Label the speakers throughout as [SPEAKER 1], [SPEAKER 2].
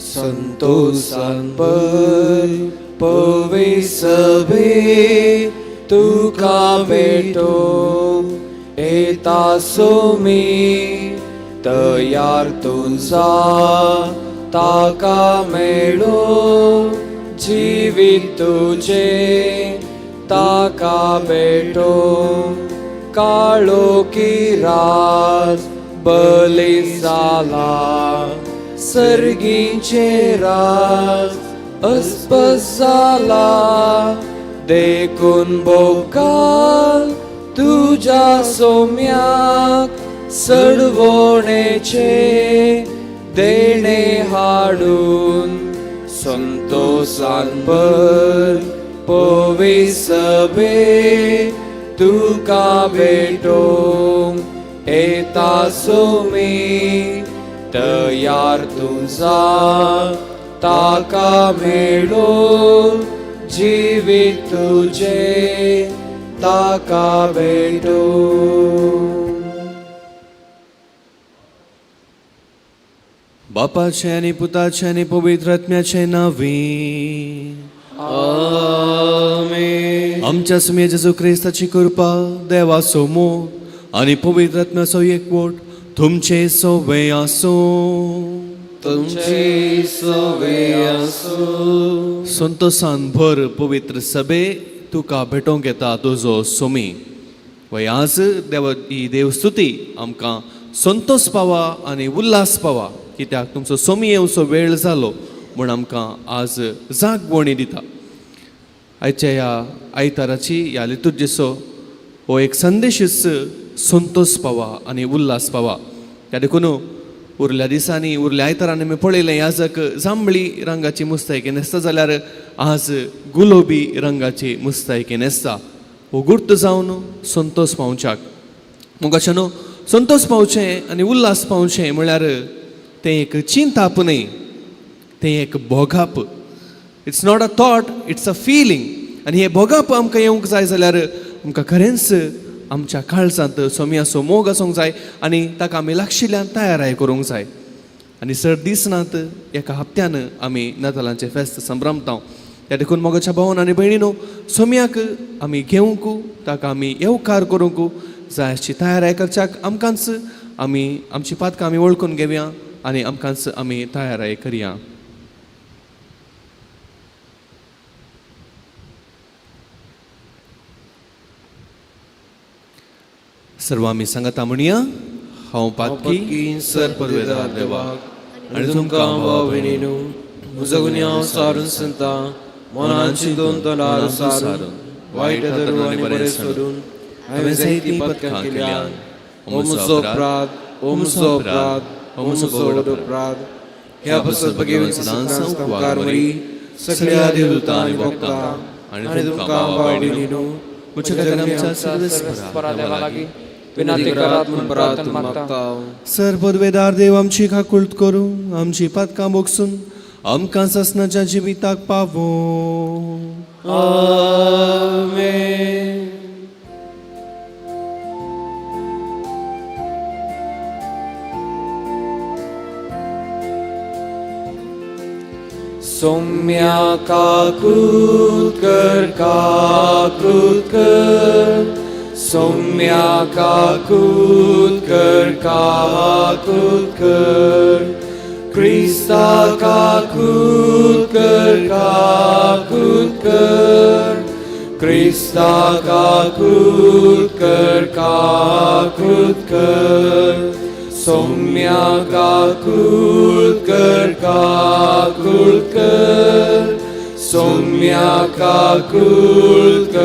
[SPEAKER 1] संतोषान भर पवे सभे तुका भेटो येता सोमी तयार तुझा ताका मेळो जीवित तुझे ताका भेटो काळो की राज बली जाला सर्गीचे राज अस्पस जाला देखून बोकाल तुझ्या सोम्याक सडवणेचे देणे हाडून संतोषान भर पवी सभे तुका भेटो येता सोमी तयार तुझा ताका मेळो जीवित तुझे ताका भेटो.
[SPEAKER 2] बापाचे आणि पुताचे आणि पवित्र आत्म्याचे नावे
[SPEAKER 1] आमेन.
[SPEAKER 2] आमच्या सुमे जेजू ख्रिस्ताची कृपा देवा मोग आणि पवित्र आत्म्याचो एकवट तुमचे सोबे आसो.
[SPEAKER 1] तुमचे सोबे आसो.
[SPEAKER 2] संतोषान भर पवित्र सभे तुका भेटोंक येता तुजो सोमी. वय आज ही देवस्तुती आमकां संतोष पावा आणि उल्हास पावा कित्याक तुमचो सोमी येवचो वेळ जालो म्हूण आमकां आज जागवणी दिता. आयच्या ह्या आयताराची ह्या लितुर्जेचो हो एक संदेशच संतोष पावा आणि उल्हास पावा. त्या देखून उरल्या दिसांनी उरल्या आयतारांनी आमी पळयलें याजक जांबळी रंगाची मुस्तायकी न्हेसता जाल्यार आज गुलाबी रंगाची मुस्तायकी न्हेसता. हो गुर्त जावन संतोष पावच्याक मग अशें न्हू संतोष पावचें आनी उल्हास पावचें म्हळ्यार तें एक चिंताप न्ही, तें एक भोगाप. It's not a thought, it's a feeling. आनी हे भोगाप आमकां येवंक जाय जाल्यार आमकां खरेंच आमच्या काळजांत सोम्याचो मोग आसूंक जाय आनी ताका आमी लागशिल्ल्यान तयाराय करूंक जाय. आनी चड दीस नात, एका हप्त्यान आमी नातालांचें फेस्त संभ्रमता. त्या देखून मोगाच्या भावान आनी भयणीनो सोम्याक आमी घेवंक ताका आमी येवकार करूंक जाय अशी तयाराय करच्याक आमकांच आमी आमची पातकां आमी वळखून घेवया आनी आमकांच आमी तयाराय करया. सर्व आमी सांगता म्हणया हांव पातकी सर पदवेदार देवाक आनी तुमकां भाव भयणीनो म्हजो गुन्यांव सारून सांगता. मनाची दोन तोंडार सारून वायट धरून आनी बरें सोडून हांवें जायतीं पदकां केल्यान हो म्हजो अपराध, हो म्हजो अपराध, हो म्हजो अपराध. ह्या पासत भगेवन सदांच उपकार मरी सगळ्या देवदूतां आनी भक्तां आनी तुमकां भाव भयणीनो म्हज्या आमच्या सर्वेस्परा देवा लागीं विनंती करात म्हूण प्रार्थना मागता. सर पदवेदार देव आमची खाकुळट करूं, आमची पातकां बोगसून आमकां ससनाच्या जिविताक पावो. आमेन.
[SPEAKER 1] सोम्या काकृत कर सोम्या काकृत कर क्रिस्ता काकृत कर क्रिस्ता काकृत कर सोम्या काकृत कर सोम्या काकृत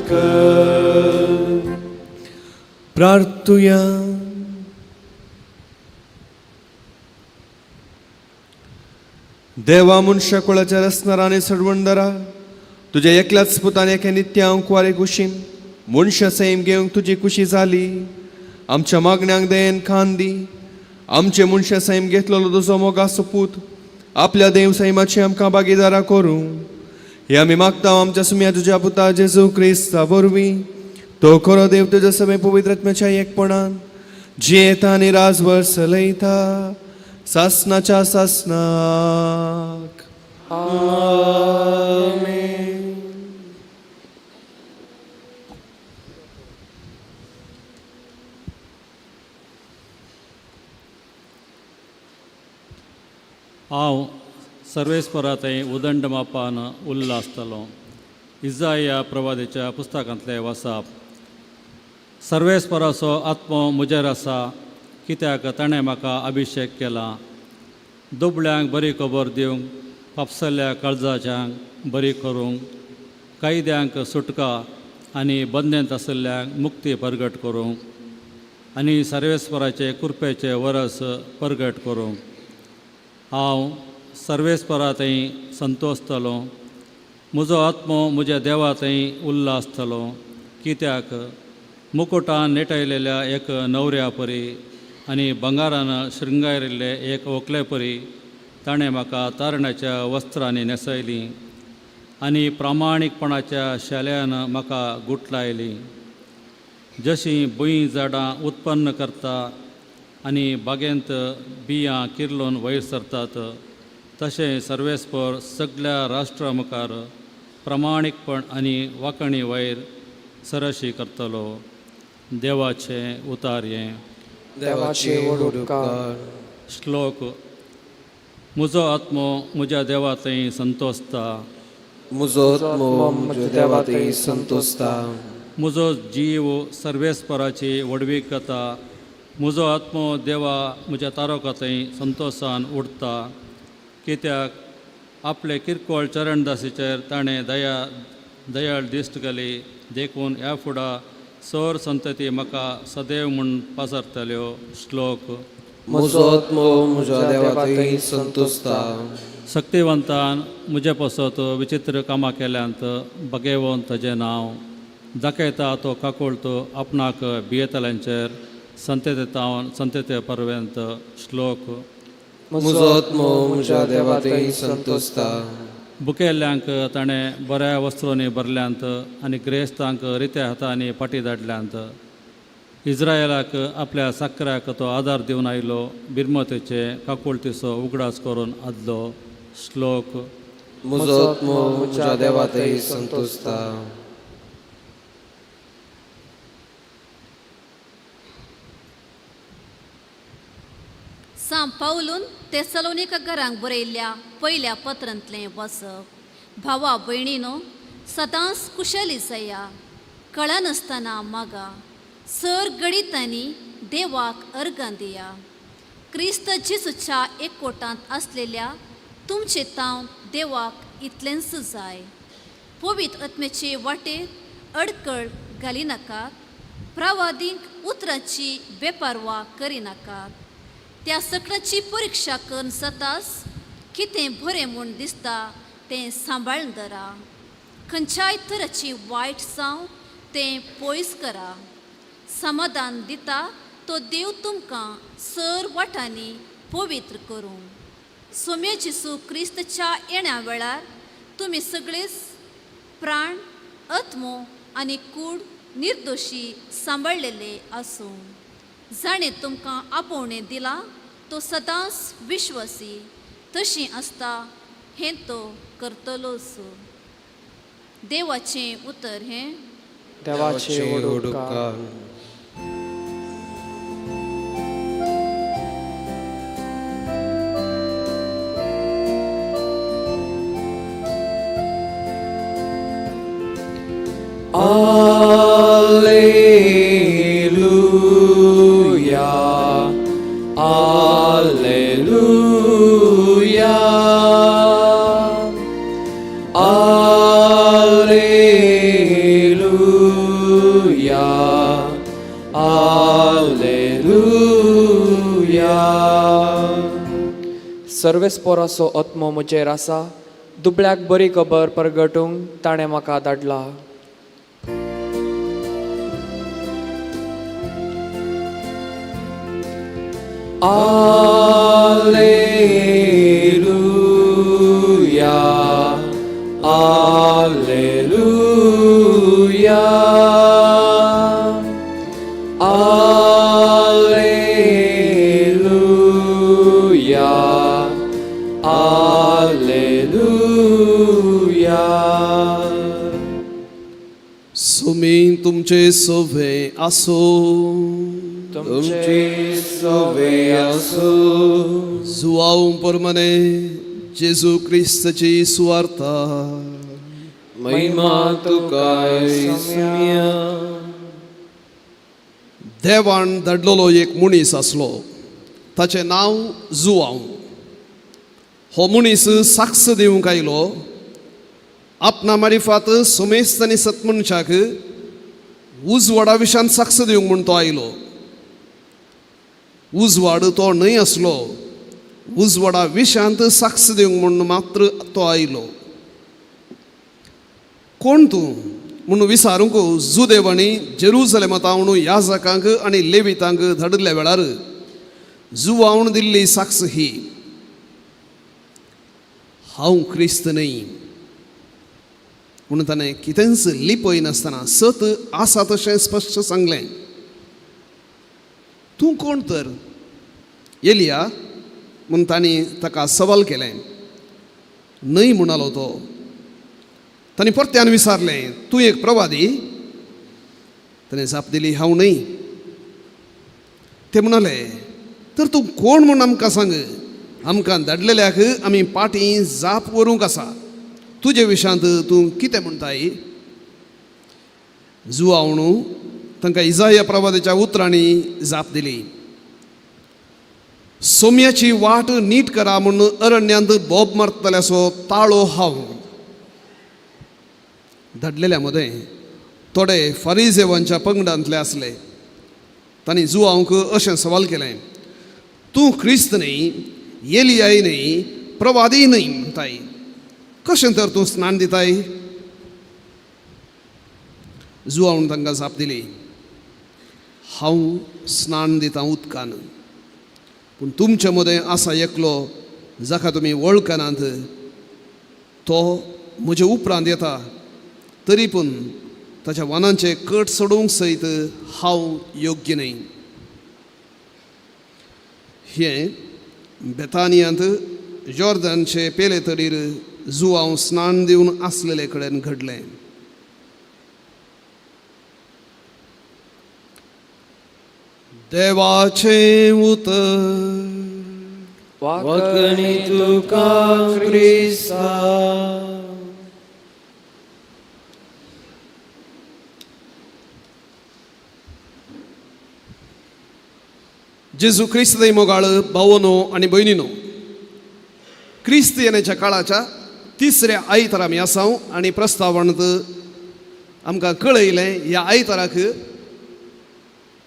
[SPEAKER 1] कर.
[SPEAKER 2] प्रार्थुया. देवा मनशा कुळाच्या रसणारा आनी सडवणदारा तुज्या एकल्याच पुतान एके नित्यांक वारे कुशीन मनशा सैम घेवंक तुजी खुशी जाली. आमच्या मागण्यांक देन खान दी. आमचे मनशा सैम घेतलेलो तुजो मोगाचो पूत आपल्या देव सैमाची आमकां भागीदारा करूं हे आमी मागता आमच्या सुम्या तुज्या पुता जेजू क्रिस्ता वरवीं. तो खरो देव तुज्या सगळे पवित्र आत्म्याच्या एकपणान जियेता आनी राजभर चलयता सासनाच्या सासनाक.
[SPEAKER 3] हांव सर्वेस्परांतय उदंड मापान उरलो आसतलों. इजाया प्रवादीच्या पुस्तकांतलें वाचप. सर्वेस्पराचो आत्मो म्हजेर आसा, कित्याक ताणें म्हाका अभिशेक केला. दुबळ्यांक बरी खबर दिवंक, पापसल्या काळजाच्यांक बरी करूंक, कैद्यांक सुटका आनी बंदेंत आशिल्ल्यांक मुक्ती परगट करूंक, आनी सर्वेस्पराचे कृपेचे वरस परगट करूंक. हांव सर्वेस्परांतय संतोसतलों. म्हजो आत्मो म्हज्या देवांतय उरलो आसतलो, कित्याक मुकुटान नेटयलेल्या एक न्हवऱ्या परी आनी बंगारान श्रृंगारिल्ले एक व्हंकले परी ताणें म्हाका तारणाच्या वस्त्रांनी न्हेसयलीं आनी प्रामाणीकपणाच्या शाल्यान म्हाका गुटलायली. जशीं भुंय झाडां उत्पन्न करता आनी बागेंत बियां किर्लोवन वयर सरतात, तशें सर्वेस्पर सगळ्या राष्ट्रां मुखार प्रामाणीकपण आनी वांकणी वयर सरशी करतलो. देवाचें उतार्यें.
[SPEAKER 1] देवाचे उपकार.
[SPEAKER 3] श्लोक. म्हजो आत्मो म्हज्या देवांतय संतोसता.
[SPEAKER 1] म्हजो आत्मो म्हज्या देवांतय संतोसता.
[SPEAKER 3] म्हजो जीव सर्वेस्पराची वडवीक करता. म्हजो आत्मो देवा म्हज्या तारकांतय संतोशान उडटा, कित्याक आपले किरकोळ चरणदासीचेर ताणें दयाळ दिश्ट केली. देखून ह्या फुडा सर संतती म्हाका सदैव म्हूण पासरतल्यो. श्लोक.
[SPEAKER 1] म्हजो आत्मो म्हज्या देवांतय संतोसता.
[SPEAKER 3] शक्तिवंतान म्हजे पासत विचित्र कामां केल्यांत बगेवोन ताजें नांव. दाखयता तो काकूळतो आपणाक भियेतल्यांचेर संततेतावन संतते पर्यंत. श्लोक.
[SPEAKER 1] म्हजो आत्मो म्हज्या देवांतय संतोसता.
[SPEAKER 3] बुकेल्ल्यांक ताणें बऱ्या वस्त्रांनी भरल्यांत आनी ग्रेस्तांक रित्या हातांनी पाटी धाडल्यांत. इस्रायलाक आपल्या साकऱ्याक तो आदार दिवन आयलो. बिरमतेचे काकूळतीचो उगडास करून आदलो. श्लोक.
[SPEAKER 1] म्हजो आत्मो म्हज्या देवांतय संतोसता.
[SPEAKER 4] सांत पावलून तेसलोनिका घरांक बरयल्ल्या पयल्या पत्रांतलें वचप. भावा भयणीनो, सदांच कुशली जाया, कळनासतना मागा, सर गडितांनी देवाक अर्गां दिया. क्रिस्त जेसूच्या एकवटांत आसलेल्या तुमचे तांव देवाक इतलेंच जाय. पवित्र आत्म्याचे वाटेर अडकळ घालिनाकात. प्रवादींक उतरांची बेपारवा करिनाकात. त्या सगळ्याची परिक्षा करून जाताच कितें बरें म्हूण दिसता तें सांबाळून धरा. खंयच्याय तराची वायट जावं तें पयस करा. समाधान दिता तो देव तुमकां सर वाटांनी पवित्र करूं. सोम्य जेसू क्रिस्तच्या येण्या वेळार तुमी सगळेच प्राण, आत्मो आनी कूड निर्दोशी सांबाळलेले आसूं. जाणें तुमकां आपोवणें दिलां तो सदांच विश्वासी तशी आसता हें तो करतलोच. देवाचें उतर हें.
[SPEAKER 1] देवाचे उपकार. Alleluia, Alleluia, Alleluia, Alleluia.
[SPEAKER 5] सर्वेस्पराचो आत्मो म्हजेर आसा. दुबळ्याक बरी खबर परगटूंक ताणें म्हाका धाडला.
[SPEAKER 1] Alleluia, Alleluia, Alleluia,
[SPEAKER 2] सुमी तुमचे सोवे आसो,
[SPEAKER 1] तुमचे सोवे आसो.
[SPEAKER 2] जुआव परमने जेजू क्रिस्तची सुवार्ता.
[SPEAKER 1] महिमा तुका सम्या.
[SPEAKER 2] देवान धाडलेलो एक मनीस आसलो, ताचें नांव जुआव. हो मनीस साक्ष दिवंक आयलो आपणा मारिफात सोमेस्त आनी सतमनशाक उजवाडा विशान साक्ष दिवंक म्हूण तो आयलो. उजवाड तो न्हय आसलो, उजवाडा विशांत साक्ष दिवंक म्हूण मात्र तो आयलो. कोण तूं म्हूण विचारूंक जुदेवांनी जेरुसलेमांत याजकांक आनी लेवितांक धाडिल्ल्या वेळार जुआवन दिल्ली साक्ष ही, हांव क्रिस्त न्हय म्हणून ताणें कितेंच लिपय नासतना सत आसा तशें स्पश्ट सांगलें. तूं कोण तर? एलिया म्हूण तांणी ताका सवाल केलें. न्हय म्हणालो तो. तांणी परत्यान विचारलें, तूं एक प्रवादी? ताणें जाप दिली, हांव न्हय. ते म्हणाले, तर तूं कोण म्हूण आमकां सांग. आमकां धाडलेल्याक आमी पाटी जाप व्हरूंक आसा. तुजे विशांत तूं कितें म्हणटाय? जुआवणू तांकां इजाया प्रवादाच्या उतरांनी जाप दिली. सोम्याची वाट नीट करा म्हूण अरण्यांत बोब मारतल्याचो ताळो हांव. धाडलेल्या मदें थोडे फारिजेवांच्या पंगडांतले आसले. तांणी जुआवंक अशें सवाल केलें, तूं क्रिस्त न्हय, एलियाय न्हय, प्रवादी न्हय म्हणटाय. कशें तर तूं स्नान दिताय? जुआवून तांकां जाप दिली, हांव स्नान दितां उदकान, पूण तुमचे मदें आसा एकलो जाका तुमी वळखनात, तो म्हजे उपरांत येता. तरी पूण ताच्या वानांचे कट सोडूंक सयत हांव योग्य न्हय. हें बेतानियांत जॉर्दानचे पेले तडीर जुआव स्नान दिवन आसलेले कडेन घडलें. देवाचें उतर.
[SPEAKER 1] वखणी तुका क्रिस्ता.
[SPEAKER 2] जेजू क्रिस्त मोगाळ भावनो आनी भयणीनो, क्रिस्त येण्याच्या काळाच्या तिसऱ्या आयतार आमी आसा आनी प्रस्तावणांत आमकां कळयलें ह्या आयताराक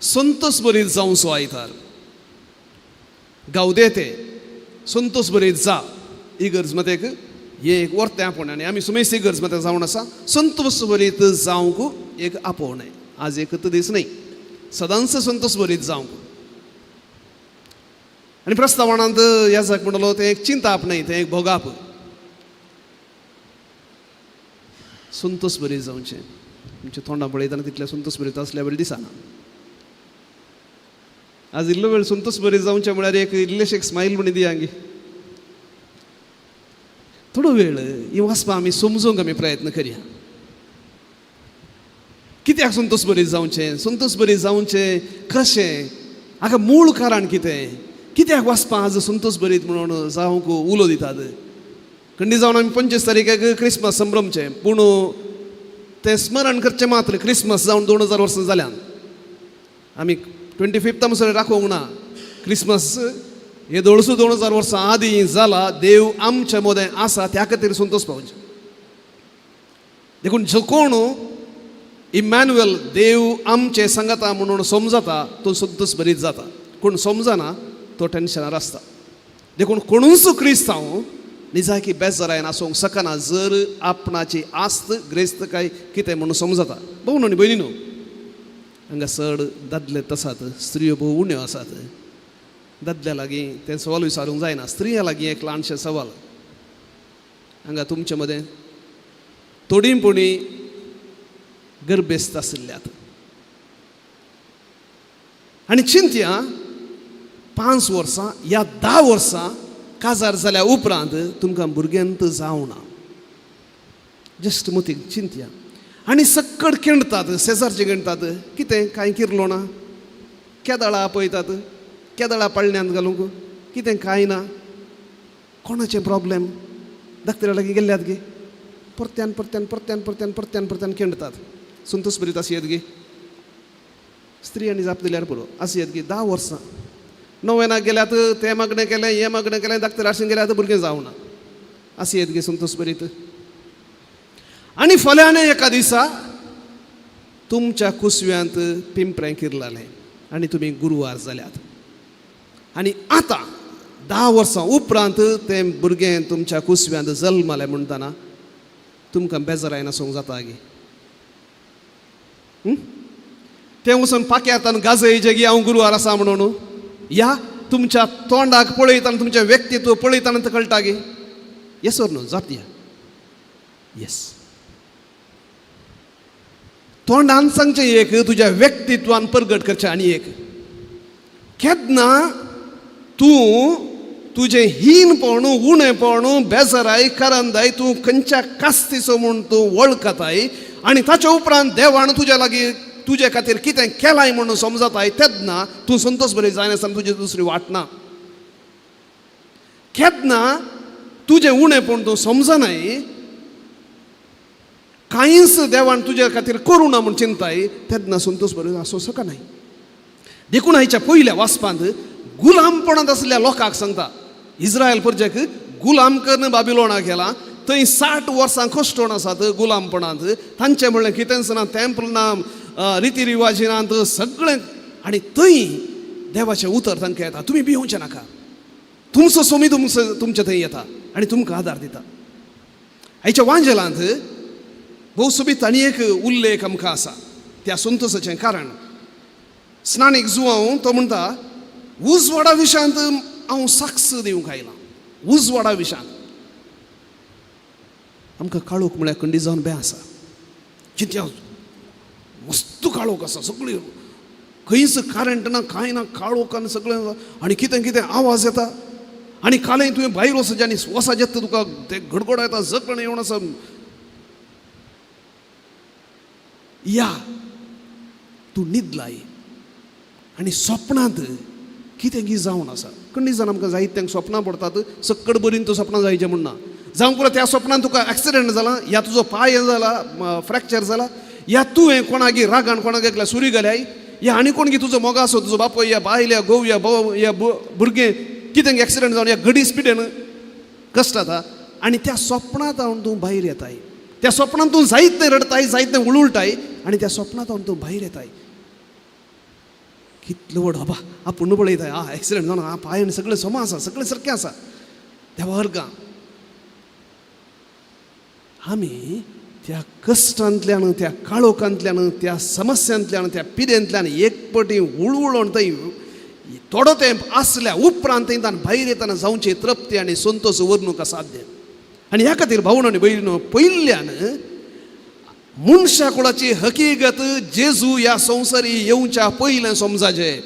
[SPEAKER 2] संतोस बरीत जावचो आयतार. गावदेते संतोस बरीत जा इगर्जमतेक हे एक वर्तें आपोवणें आनी आमी सुमेस्त इगर्जमतेक जावन आसा संतोस बरीत जावंक एक आपोवणें. आज एकच दीस न्हय, सदांच संतोस बरीत जावंक. आनी प्रस्तावणांत याजक म्हणलो तें एक चिंताप न्हय, तें एक भोगाप. संतोस बरीत जावचें. तुमच्या तोंडां पळयतना तितलें संतोस बरीत आसल्या वेळ दिसना. आज इल्लो वेळ संतोस बरीत जावचें म्हळ्यार एक इल्लेशें स्मायल म्हण दी हांगी. थोडो वेळ ही वाचपा आमी समजूंक आमी प्रयत्न करया. कित्याक संतोस बरीत जावचें? संतोस बरीत जावचें कशें? हाका मूळ कारण कितें? कित्याक वाचपा आज संतोस बरीत म्हणून जावंक उलो दितात? खंडी जावन आमी 25 तारीखाक क्रिस्मस संभ्रमचे, पूण तें स्मरण करचें मात्र क्रिस्मस जावन 2000 वर्सां जाल्यान. आमी 25 म्हणसर राखोंक ना. क्रिस्मस हे 2000 वर्सां आदीं जाला. देव आमच्या मदें आसा त्या खातीर संतोस पावचे. देखून जो कोण इमॅन्युएल देव आमचे सांगता म्हणून समजता तो संतोस बरीत जाता. कोण समजना तो टेन्शनार आसता. देखून कोणूच क्रिस्तांव निजाकी बेजारायन आसूंक शकना जर आपणाची आस्त ग्रेस्त काय कितें म्हणून समजता. भोव न्हू भयणीनो, हांगा चड दादले आसात, स्त्रियो भोव उण्यो आसात. दादल्या लागीं तें सवाल विचारूंक जायना. स्त्रिया लागीं एक ल्हानशें सवाल. हांगा तुमचे मदें थोडींपणी गर्भेस्त आशिल्ल्यात आनी चिंतया 5 वर्सां या 10 वर्सां काजार जाल्या उपरांत तुमकां भुरग्यांत जावना.
[SPEAKER 6] जस्ट मतीक चिंतया आनी सक्कड किणटात शेजारचे किणटात कितें कांय किरलो ना केदाळा आपयतात केदाळा पळण्यांत घालूंक कितें कांय ना कोणाचें प्रॉब्लेम धाकटेल्या लागीं गेल्ल्यात गे परत्यान परत्यान परत्यान परत्यान परत्यान परत्यान किणटात संतोश बरीत आसयत गे स्त्री आनी जाप दिल्यार पुरो आसयत गे 10 वर्सां णव्यानाक गेल्यात तें मागणें केलें हें मागणें केलें धाकटे आशीन गेल्यात भुरगें जावना आसयत गे संतोश बरीत आनी फाल्यां एका दिसा तुमच्या कुसव्यांत पिंपरें किरलालें आनी तुमी गुरुवार जाल्यात आनी आतां 10 वर्सां उपरांत तें भुरगें तुमच्या कुसव्यांत जल्मलें म्हणटना तुमकां बेजार आसोंक जाता गे तें वचून पाक्यात आनी गाजयचे गे हांव गुरुवार आसा म्हणून या तुमच्या तोंडाक पळयतना तुमचें व्यक्तित्व पळयतना तें कळटा गे येस ओर नो जाप दिया येस तोंडान सांगचें एक तुज्या व्यक्तित्वान प्रगट करचें आनी एक केन्ना तूं तुजें हीनपण उणेपण बेजाराय करंदाय तूं खंयच्या कास्तीचो म्हूण तूं वळखताय आनी ताच्या उपरांत देवान तुज्या लागीं तुजे खातीर कितें केलाय म्हणून समजताय तेन्ना तूं संतोश बरी जायनासतना तुजी दुसरी वाट ना केन्ना तुजें उणेपण तूं समजनाय कांयच देवान तुजे खातीर करूं ना म्हूण चिंताय तेन्ना संतोश बरी आसूं शकनाय देखून हाच्या पयल्या वाचपांत गुलामपणांत आसलेल्या लोकांक सांगता इस्रायल प्रजेक गुलाम करून बाबिलोणाक गेला थंय 60 वर्सां कश्टोवन आसात गुलामपणांत तांचें म्हणलें कितेंच ना टेंपल ना रिती रिवाजी ना सगळें आनी थंय देवाचें उतर तांकां येता तुमी भिवचें नाका तुमचो सोमी तुमचे थंय येता आनी तुमकां आदार दिता हाच्या वांजेलांत भोव सोबीत आनी एक उल्लेख आमकां आसा त्या संतोशाचें कारण स्नानीक जुवांव तो म्हणटा उजवाडा विशयांत हांव साक्ष दिवंक आयलां उजवाडा विशयांत आमकां काळोख म्हळ्यार खंडी जावन बें आसा चिंत्या मस्त काळोख आसा सगळी खंयच करंट ना कांय ना काळोख आनी सगळें आनी कितें कितें आवाज येता आनी कालय तुवें भायर वचचें आनी वसा येता तुका तें गडगड येता जखण येवन आसा या तूं न्हिदलाय आनी स्वप्नांत कितें गी जावन आसा खंडी जावन आमकां जायत्यांक स्वप्नां पडटात सक्कड बरीन तूं स्वप्नां जायचें म्हणना जावं पुरो त्या स्वप्नांत तुका एक्सिडेंट जाला या तुजो पाय हें जाला फ्रॅक्चर जाला या तुवें कोणागेर रागान कोणाक एकल्या सुरी घाल्याय या आनी कोण गी तुजो मोगा आसो तुजो बापोय या बायल या घोव या भाव या भुरगें कितें एक्सिडेंट जावन या गडी स्पिडीन कश्ट जाता आनी त्या स्वप्नांत हांव तूं भायर येताय त्या स्वप्नांत तूं जायतें रडताय जायतें उलुलताय आनी त्या स्वप्नांत हांव तूं भायर येताय कितलो व्हड बाबा आपूण पळयताय एक्सिडेंट जावन पांयान सगळें समा आसा सगळें सारकें आसा देवा वर्गां आमी त्या कश्टांतल्यान त्या काळोखांतल्यान त्या समस्यांतल्यान त्या पिडेंतल्यान एक पटी उळवळोन थंय थोडो तेंप आसल्या उपरांत थंयच्यान भायर येताना जावची तृप्ती आनी संतोश वर्णूक असाध्य आनी ह्या खातीर भावनो आनी भयणीनो पयल्यान मनशा कुळाची हकीकत जेजू ह्या संवसारी येवच्या पयलें समजाचें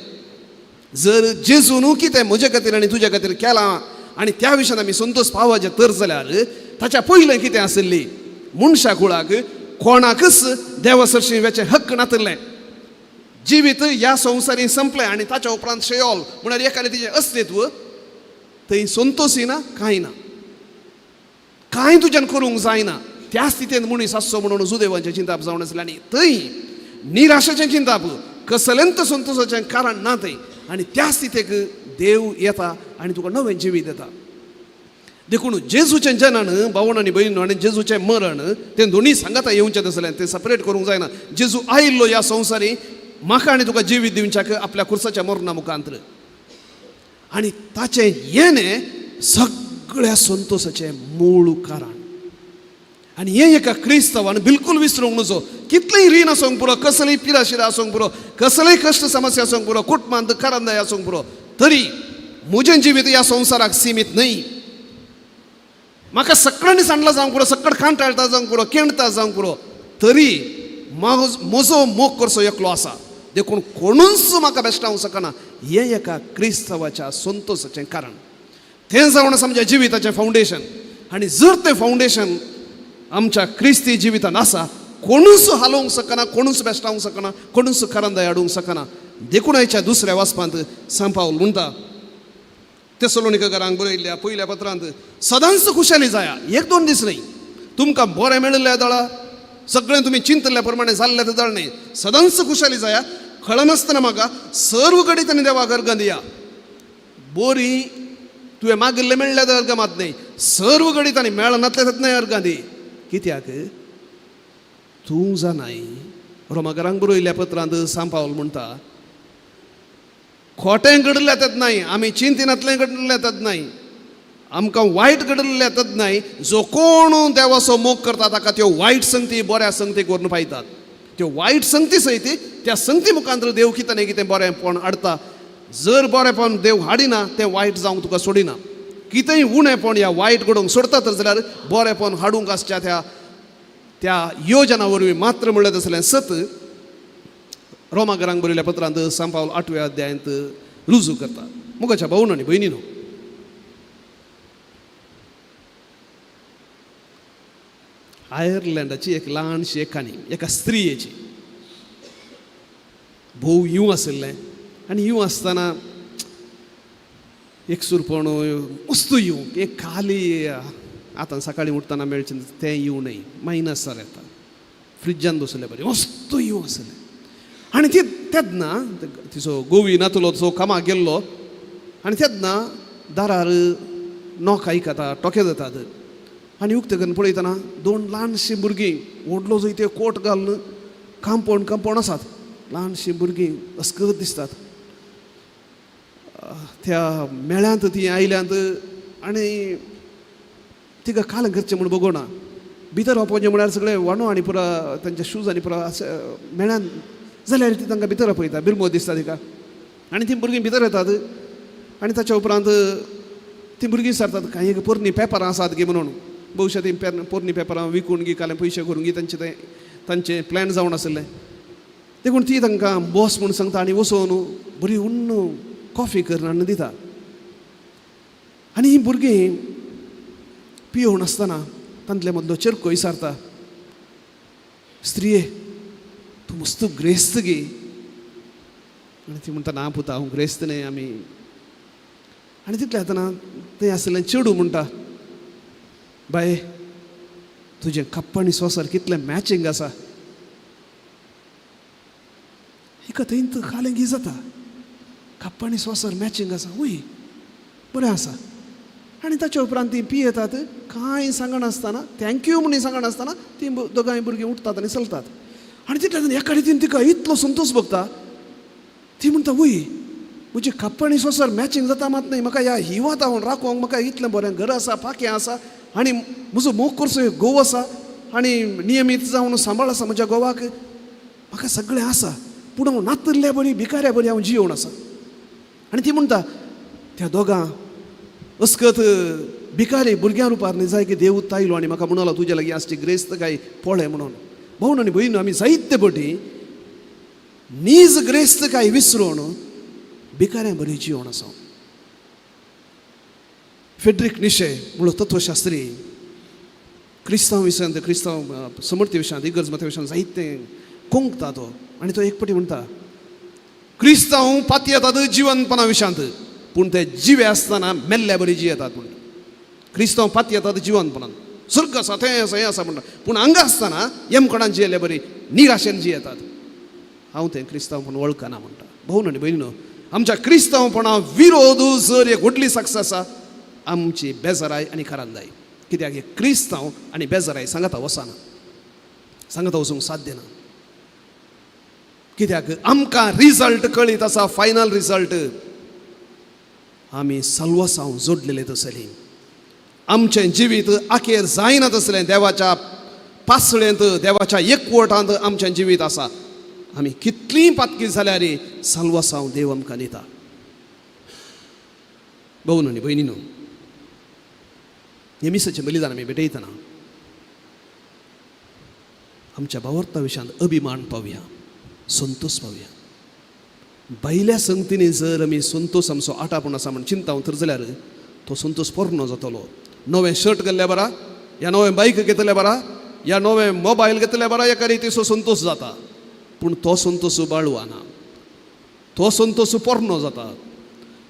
[SPEAKER 6] जर जेजून कितें म्हजे खातीर आनी तुजे खातीर केलां आनी त्या विशयान आमी संतोश पावचे तर जाल्यार ताच्या पयलें कितें आसली मनशा कुळाक कोणाकच देवा सरशीं हक्क नातलें जिवीत ह्या संवसारी संपलें आनी ताच्या उपरांत शेयोल म्हळ्यार एकाने तिचें अस्तित्व थंय संतोशी ना कांय ना कांय तुज्यान करूंक जायना त्या स्थितींत मनीस आसचो म्हणून सुदैवाचें चिंताप जावन आसलें आनी थंय निराशेचें चिंताप कसलेंत संतोशाचें कारण ना थंय आनी त्या स्थितीक देव येता आनी तुका नवें जिवीत येता देखून जेजूचें जनन भावण आनी भयणीनो आनी जेजूचें मरण तें दोनी सांगाता येवचें आसलें तें सेपरेट करूंक जायना जेजू आयिल्लो ह्या संवसारी म्हाका आनी तुका जिवीत दिवच्याक आपल्या कुर्साच्या मरणा मुखांतर आनी ताचें येणें सगळ्या संतोशाचें मूळ कारण आनी हें एका क्रिस्तवान बिलकूल विसरूंक नजो कितलेंय रीण आसूंक पुरो कसलीय पिराशिरा आसूंक पुरो कसलेय कश्ट समस्या आसूंक पुरो कुटुंबांत करंदाय आसूंक पुरो तरी म्हजें जिवीत ह्या संवसाराक सीमीत न्हय म्हाका सगळ्यांनी सांडला जावंक पुरो सगळं कांटाळटा जावंक पुरो केणता जावंक पुरो तरी म्हजो मोग करचो एकलो आसा देखून कोणूच म्हाका बेश्टावंक शकना हें एका क्रिस्तवाच्या संतोशाचें कारण तें जावन आसा म्हज्या जिविताचें फावंडेशन आनी जर तें फावंडेशन आमच्या क्रिस्ती जिवितान आसा कोणूच हालोवंक सकना कोणूच बेश्टावंक सकना कोणूच खरांदाय हाडूंक सकना देखूनायच्या दुसऱ्या वाचपांत सांत पावल म्हणटा तेसलोनिकेकारांक बरयल्ल्या पयल्या पत्रांत सदांच खुशाली जाया 1-2 दीस न्ही तुमकां बरें मेळिल्लें दळा सगळें तुमी चिंतल्या प्रमाणे जाल्लें तें दळ न्ही सदांच खुशाली जाया खळनासतना म्हाका सर्व घडी तांणी देवाक अर्गां दिया बरी तुवें मागिल्लें मेळ्ळें तर अर्गां मात न्ही सर्व घडी तांणी मेळनातले तेन्ना अर्गां दी कित्याक तूं जाणाय रोमाकारांक बरयल्ल्या पत्रांत सांत पावल म्हणटा खोटें घडलें तेत नाही आमी चिंतिनातलें घडलें तेत नाही आमकां वायट घडलें तेत नाही जो कोण देवाचो मोग करता ताका त्यो वायट संगती बऱ्या संगतीक व्हरून पायतात त्यो वायट संगती सयती त्या संगती मुखांतर देव कितें न्ही कितें बरेंपण हाडता जर बरेंपण देव हाडिना तें वायट जावंक तुका सोडिना कितेंय उणेंपण ह्या वायट घडोवंक सोडता तर जाल्यार बरेंपण हाडूंक आसच्या त्या योजना वरवीं मात्र म्हणलें तसलें सत रोमाकारांक बरयल्ल्या पत्रांत सांत पावल 8व्या अध्यायांत रुजू करता मुखाच्या भाऊन आनी भयणीनो आयर्लंडाची एक ल्हानशी एक काणी एका स्त्रियेची भोव यूं आशिल्लें आनी यूं आसतना एक सुरपण मस्त यूं एक खाली आतां सकाळीं उठतना मेळचें तें यूं न्ही मायनस जालें येता फ्रिजान बसले बरें मस्त यूं आसलें आनी तेदना तिचो गोवी नातुलो तो कामाक गेल्लो आनी तेदना दारार नॉक आयकता टोके जातात आनी उक्तेकन पळयतना 2 ल्हानशीं भुरगीं व्हडलो जंय ते कोट घालून कांपण आसात ल्हानशीं भुरगीं अस्कत दिसतात त्या मेळ्यांत ती आयल्यांत आनी तिका काल करचें म्हूण बगोना भितर वचचें म्हळ्यार सगळे वांडो आनी पुरा तांच्या शूज आनी पुरा मेळ्यान जाल्यार ती तांकां भितर पळयता बिरमो दिसता तिका आनी ती भुरगीं भितर येतात आनी ताच्या उपरांत ती भुरगीं सरतात कांय पोरणी पेपरां आसात गे म्हणून भविश्यात ती पोरणी पेपरां विकून गी काले पयशे करून गी तांचें प्लॅन जावन आसलें देखून ती तांकां बॉस म्हूण सांगता आनी वचून बरी उन्न कॉफी करून दिता आनी ही भुरगीं पियोवन आसतना तांतले मदलो चेरको विचारता स्त्रिये तूं मस्त ग्रेस्त गे आनी ती म्हणटा ना पुता हांव ग्रेस्त न्ही आमी आनी तितले आतां तें आसलें चेडूं म्हणटा बाये तुजें कप्प आनी सोंसार कितलें मॅचींग आसा हिका थंयत खालें गी जाता कप्प आनी सोंसार मॅचींग आसा उय बरें आसा आनी ताच्या उपरांत ती पियेतात कांय सांगनासतना थँक्यू म्हणून सांगनासतना ती दोगांय भुरगीं उठतात आनी चलतात आनी तितल्यान एका रितीन तिका इतलो संतोश भोगता ती म्हणटा वय म्हजी कप्प आनी सोंसार मॅचींग जाता मात न्ही म्हाका ह्या हिवांत हांव राखोंक म्हाका इतलें बरें घर आसा पाकें आसा आनी म्हजो मोग करचो घोव आसा आनी नियमीत जावन सांबाळ आसा म्हज्या घोवाक म्हाका सगळें आसा पूण हांव नातल्ल्या बरी भिकाऱ्या बरी हांव जियोवन आसा आनी ती म्हणटा त्या दोगां अस्कत भिकारी भुरग्यां रुपार न्ही जाय की देव तायलो आनी म्हाका म्हणलो तुजे लागीं आसची ग्रेस्त काय पळय म्हणून भाऊन आनी भयण आमी जायते फावटी नीज ग्रेस्त काय विसरून भिकाऱ्या बरी जियोवन आसा फेड्रिक निशे म्हणलो तत्वशास्त्री क्रिस्तांव विशयांत क्रिस्तांव समर्थी विशयांत इगर्ज मता विशयांत जायते कोंकता तो आनी तो एक फावटी म्हणटा क्रिस्तांव पाती येतात जिवंतपणा विशयांत पूण ते जिवे आसतना मेल्ल्या बरी जियेतात म्हणटा क्रिस्तांव पाती येतात जिवंतपणान स्वर्ग आसा थंय आसा हें आसा म्हणटा पूण हांगा आसतना यमकडान जियेले बरी निराशेन जियेतात हांव तें क्रिस्तांवपण वळखना म्हणटा भाऊन आनी भयणीनो आमच्या क्रिस्तांवपणा विरोध जर एक व्हडली सक्सेस आसा आमची बेजाराय आनी खरांदाय कित्याक हे क्रिस्तांव आनी बेजाराय सांगाता वचना सांगाता वचूंक साध्य ना कित्याक आमकां रिजल्ट कळीत आसा फायनल रिजल्ट आमी सल्वसांव जोडलेले तसली आमचें जिवीत आखेर जायना तसलें देवाच्या पासळेंत देवाच्या एकवटांत आमचें जिवीत आसा आमी कितलीं पातकी जाल्यार सल्वसांव देव आमकां दिता भाऊन आनी भयणीनो नेमिसाचें बलिदान आमी भेटयतना आमच्या भावार्था विशयांत अभिमान पावया संतोष पावया भायल्या संगतींनी जर आमी संतोष आमचो आटापूण आसा म्हण चिंताव तर जाल्यार तो संतोष पोरणो जातलो नवें शर्ट घाल्ल्या बरा ह्या नवें बायक घेतल्या बरा या नवे मोबायल घेतले बरा एका रितीचो संतोष जाता, पूण तो संतोष बाळुवाना, तो संतोष पोरणो जाता.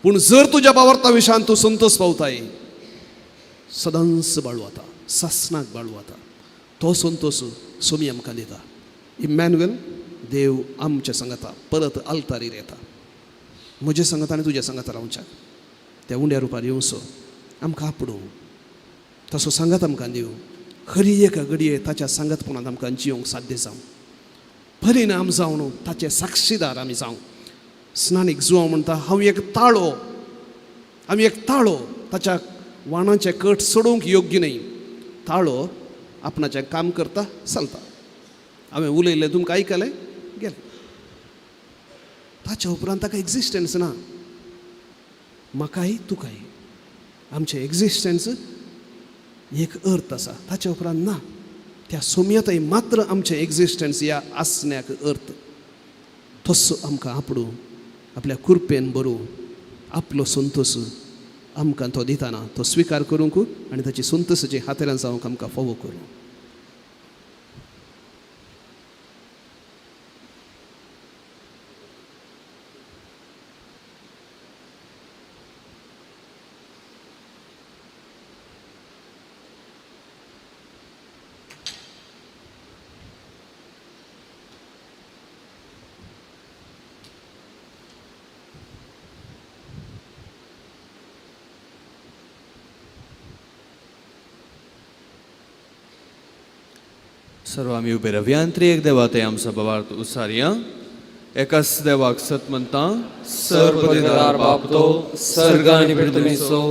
[SPEAKER 6] पूण जर तुज्या भावार्था विशयान तूं संतोष पावताय, सदांच बाळुवाता, सासनाक बाळुवाता. तो संतोष सोमी आमकां दिता. इमॅन्युएल, देव आमच्या संगता परत आल्तारीर येता. म्हजे संगत आनी तुज्या संगत रावच्याक त्या उंड्या रुपार येवचो आमकां आपडूं, तसो सांगात आमकां दिवं. खरी एका घडये ताच्या सांगतपणांत आमकां जिवंक साध्य जावं, परिणाम जावन ताचे साक्षीदार आमी जावं. स्नानीक जुवांव म्हणटा, हांव एक ताळो ताच्या वाणाचे कट सोडूंक योग्य न्ही. ताळो आपणाचें काम करता चलता. हांवें उलयलें तुमकां आयकलें गेलें. ताच्या उपरांत ताका एक्झिस्टन्स ना. म्हाकाय तुकाय आमचें एक्झिस्टन्स एक अर्थ आसा, ताच्या उपरांत ना. त्या सोम्यताय मात्र आमचें एक्झिस्टन्स ह्या आसण्याक अर्थ. तसो आमकां आपडूं, आपल्या कुरपेन बरोव आपलो संतोष आमकां तो दिताना तो स्विकार करूंक आनी ताची संतोशाची हातेरां जावंक आमकां फोव करूं.
[SPEAKER 2] सर्व आमी उबे रावया आनी त्रियेक देवा ते आमचो भावार्थ उसारया. एकाच देवाक सत म्हणटा,
[SPEAKER 5] सर्वपदार बापतो, सर्ग आनी पृथ्वीचो,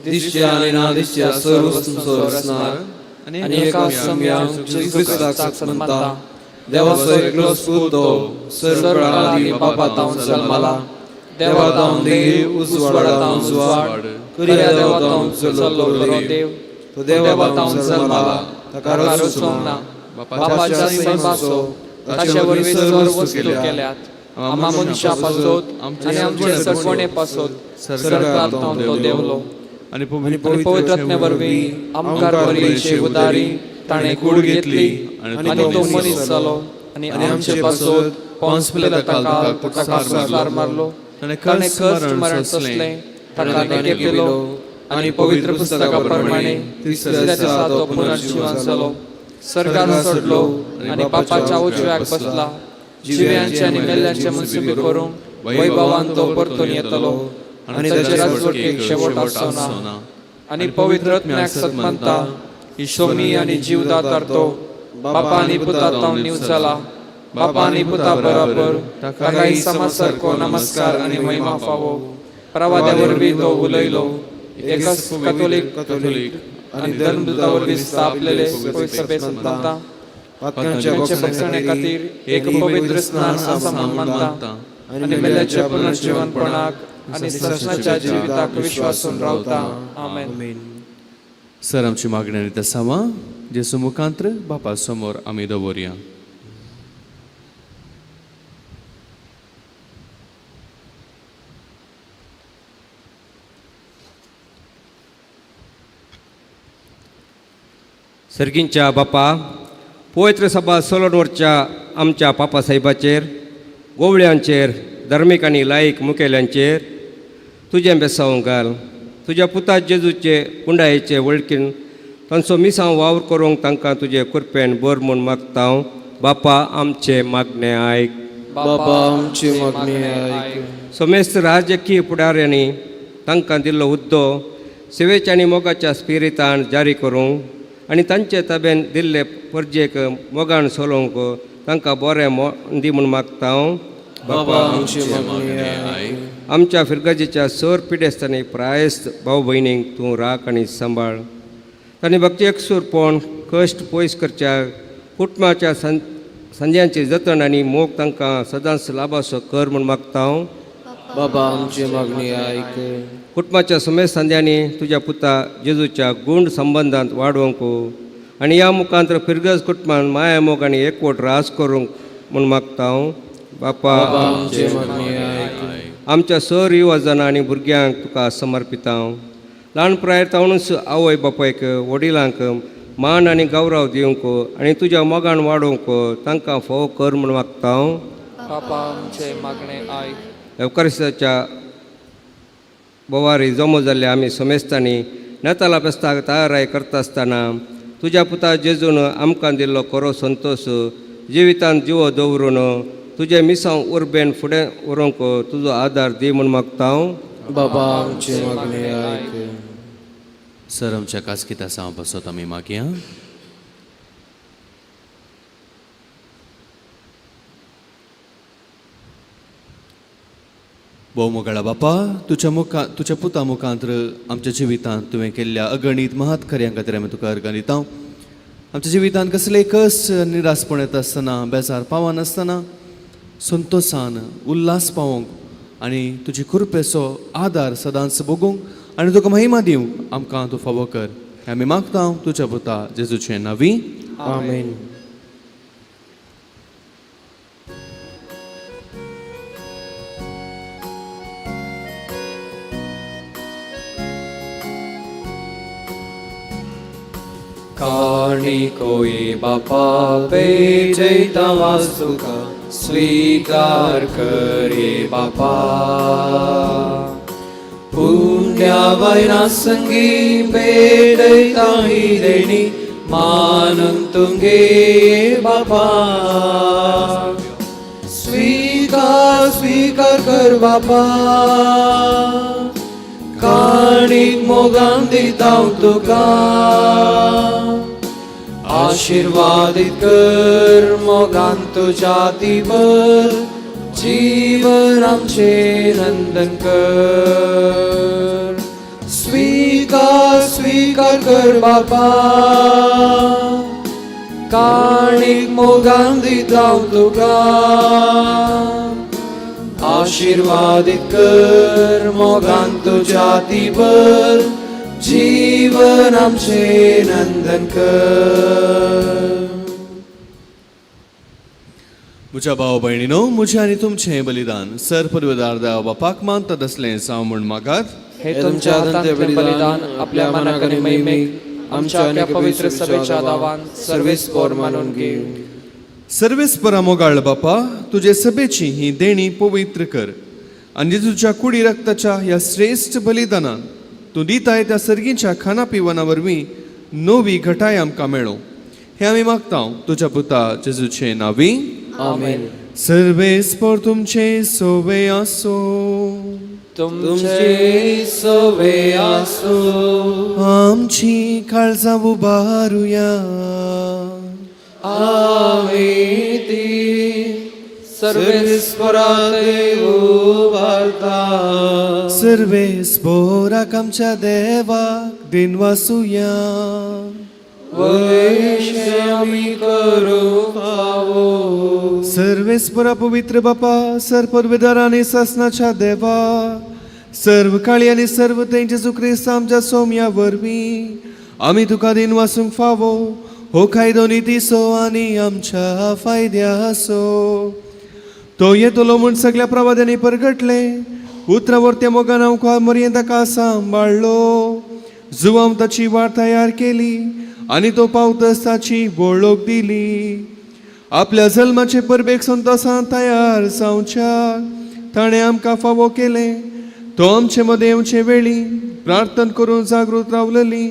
[SPEAKER 5] दिश्य आनी नादिश्य सर्व वस्तूंचो रचणार आनी एका सम्यांक क्रिस्ताक सत म्हणटा, देवाचो एकलो पूत तो सर्व काळांनी बापातावन जल्माला. देवातावन देव, उजवाडातावन उजवाड, खऱ्या देवातावन चल्लो खरो देव. तो देवातावन जल्माला, ताका रचोंक ना. बापाच्या सैमाचो ताचे वरवीं सर्व वस्तू केल्यात. आम्हा मनशां पासोत आनी आमचे सडपणे पासोत सर्गांत तो देवलो. आनी पवित्र आत्म्या वरवीं आमकां बरीशी उदारी ताणें कूड घेतली आनी तो मनीस जालो आनी आमचे पासोत पोंस पिलाताका ताका संसार मारलो. ताणें कश्ट मरण सोंसलें, ताका नेके केलो आनी पवित्र पुस्तका प्रमाणे तिसऱ्या दिसा तो पुनर्जीवन जालो. सर्गार चडलो आनी बापाच्या उजव्याक बसला. जिव्यांचे आनी मेल्ल्यांचे मनसुबे करूंक वैभवान तो परतून येतलो आनी ताचे राजवटीक शेवट आसना. आनी पवित्र आत्म्याक सत म्हणटा, ईशोमी आनी जीवदातार तो बापा आनी पुता तावन निवचला. बापा आनी पुता बरोबर ताका इसामा सारको नमस्कार आनी महिमा फावो. प्रवाद्या वरवीं तो उलयलो. एकच कॅथोलीक आनी धर्मदूता वरवीं स्थापलेले पवित्र सभेक म्हणटा, पातकांचे भक्षणे खातीर एक पवित्र स्नान आसा म्हूण मानता आनी मेल्ल्याच्या पुनर्जीवनपणाक आनी ससनाच्या जिविताक विश्वासून रावता. आमेन.
[SPEAKER 2] सर आमची मागणी आनी तेसावा जेसू मुखांत्र बापा समोर आमी दवरया.
[SPEAKER 7] सर्गींच्या बापा, पवित्र सभा सोलोनवरच्या आमच्या पापा साहेबाचेर, गोवळ्यांचेर, धार्मीक आनी लायक मुखेल्यांचेर तुजें बेसांव घाल. तुज्या पुता जेजूचे कुंडायेचे वळखीन तांचो मिसांव वावर करूंक तांकां तुजे कुरपेन बर म्हूण मागता. बापा, आमचे मागणें आयक.
[SPEAKER 1] बाबा आमची मागणी आयक.
[SPEAKER 7] सोमेस्त राजकीय फुडाऱ्यांनी तांकां दिल्लो हुद्दो सेवेच्या आनी मोगाच्या स्पिरितान जारी करूंक आनी तांचे ताब्यान दिल्ले परजेक मोगान चलोवंक तांकां बरें दी म्हूण मागता.
[SPEAKER 1] बाबा आमची मागणी आयक.
[SPEAKER 7] आमच्या फिरगजेच्या सर पिडेस्तांनी प्रायस्त भाव भयणींक तूं राख आनी सांबाळ. तांणी भक्ती एकसूरपण कश्ट पयस करच्या कुटुंबाच्या संध्यांची जतन आनी मोग तांकां सदांच लाभासो कर म्हूण मागता.
[SPEAKER 1] बाबा आमची मागणी आयक.
[SPEAKER 7] कुटुंबाच्या समेत संध्यांनी तुज्या पुता जेजूच्या गूण संबंधांत वाडोवंक आनी ह्या मुखांतर फिरगज कुटुंबान माया मोग आनी एकवट रास करूंक म्हूण मागता. बापा
[SPEAKER 1] आमची मागणी आयक.
[SPEAKER 7] आमच्या सर युवजांना आनी भुरग्यांक तुका समर्पिता. ल्हानपणाय तावनूच आवय बापायक, वडिलांक मान आनी गौरव दिवंक आनी तुज्या मोगान वाडोवंक तांकां फोव कर म्हूण मागता हांव.
[SPEAKER 5] बापा आमचे मागणे आयक.
[SPEAKER 7] एवकारिस्ताच्या बोवारी जमो जाल्ले आमी सोमेस्तांनी नेताला फेस्ताक तयाराय करता आसतना तुज्या पुता जेजून आमकां दिल्लो खरो संतोश जिवितांत जिवो दवरून तुजे मिसांव उर्बेन फुडें व्हरूंक तुजो आदार दी म्हूण मागता हांव.
[SPEAKER 1] बाबा आमची मागणी ऐक.
[SPEAKER 2] सर आमच्या कास्किता सां बसत आमी मागया. भोव मोगाळा बापा, तुज्या पुता मुखांत्र आमच्या जिवितांत तुवें केल्ल्या अगणीत महत् कार्यां खातीर आमी तुका अर्गां दिता. आमच्या जिवितांत कसलेय कस निरासपण येता आसतना, बेजार पावनासतना संतोषान उल्हास पावोंक आनी तुजी कृपेचो आदार सदांच भोगूंक आनी तुका महिमा दिवंक आमकां तूं फावो कर. हें आमी मागता तुज्या पुता जेजूचे नांवी.
[SPEAKER 1] आमेन.
[SPEAKER 5] काणिकोये बापा बेजैता वास्तुका स्वीकार करे बापा. पुण्या वैना संगी बेदैता ही देणी मानन तुंगे बापा. स्वीकार कर बापा. काणिक मोगान दिता तुका. आशीर्वादित कर मोगान तुझ्या दिवर जीवन आमचे नंदन कर. स्वीकार कर बापा. काणिक मोगान दिता तुका. आशीर्वादित कर मोगान तुझ्या दिवर जीवन आमचे नंदन कर.
[SPEAKER 2] म्हज्या भाव भयणीनो, म्हजें आनी तुमचें बलिदान सर परवेदार देवा बापाक मानतात असलें जावं म्हूण मागात.
[SPEAKER 5] हे तुमच्या अनंत बलिदान आपल्या मनाक आनी महिमेक आमच्या आनी पवित्र सभेच्या दावान सर्वेस्पर मानून घेव.
[SPEAKER 2] सर्वेस्परा मोगाळ बापा, तुजे सभेची ही देणी पवित्र कर आनी तुज्या कुडी रक्ताच्या ह्या श्रेष्ठ बलिदानान तूं दिताय त्या सर्गीच्या खाना पिवना वरवीं नवी घटाय आमकां मेळो. हें आमी मागता तुज्या पुता जेजूचे नांवी.
[SPEAKER 1] आमेन.
[SPEAKER 2] सर्वेस्पर तुमचे सोवे आसो.
[SPEAKER 5] तुमचे सवे आसो.
[SPEAKER 2] आमची काळजां उबारुया.
[SPEAKER 5] आमी ती सर्वेस्परा उबारता.
[SPEAKER 2] सर्वेस्पराक आमच्या देवाक दिन वासुया.
[SPEAKER 5] वैश्य आमी करू फावो.
[SPEAKER 2] सर्वेस्परा पवित्र बापा, सर परवेदार आनी सासनाच्या देवा, सर्व काळी आनी सर्व ते जेजू क्रिस्त आमच्या सोम्या वरवीं आमी तुका दिन वासूंक फावो. हो कायदो नितीसो आनी आमच्या फायद्यासो. तो येतलो म्हूण सगळ्या प्रवाद्यांनी परगटले. उतरावरत्या मोगान हांव मर्यादाका सांबाळलो. जुवाम ताची वाट तयार केली आनी तो पावतस ताची वळख दिली. आपल्या जल्माचे परबेक संतोषान तयार जावच्याक ताणें आमकां फावो केले. तो आमचे मदें येवचे वेळी प्रार्थना करून जागृत रावलेली.